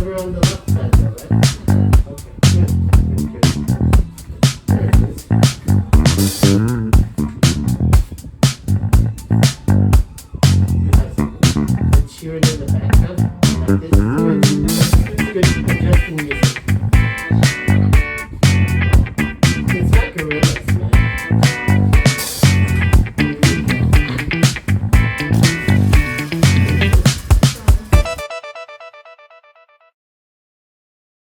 over on the left side though, right? Okay, good. Good, good. Very good. Nice. And cheering in the background. Like this. Good. Good. Adjusting your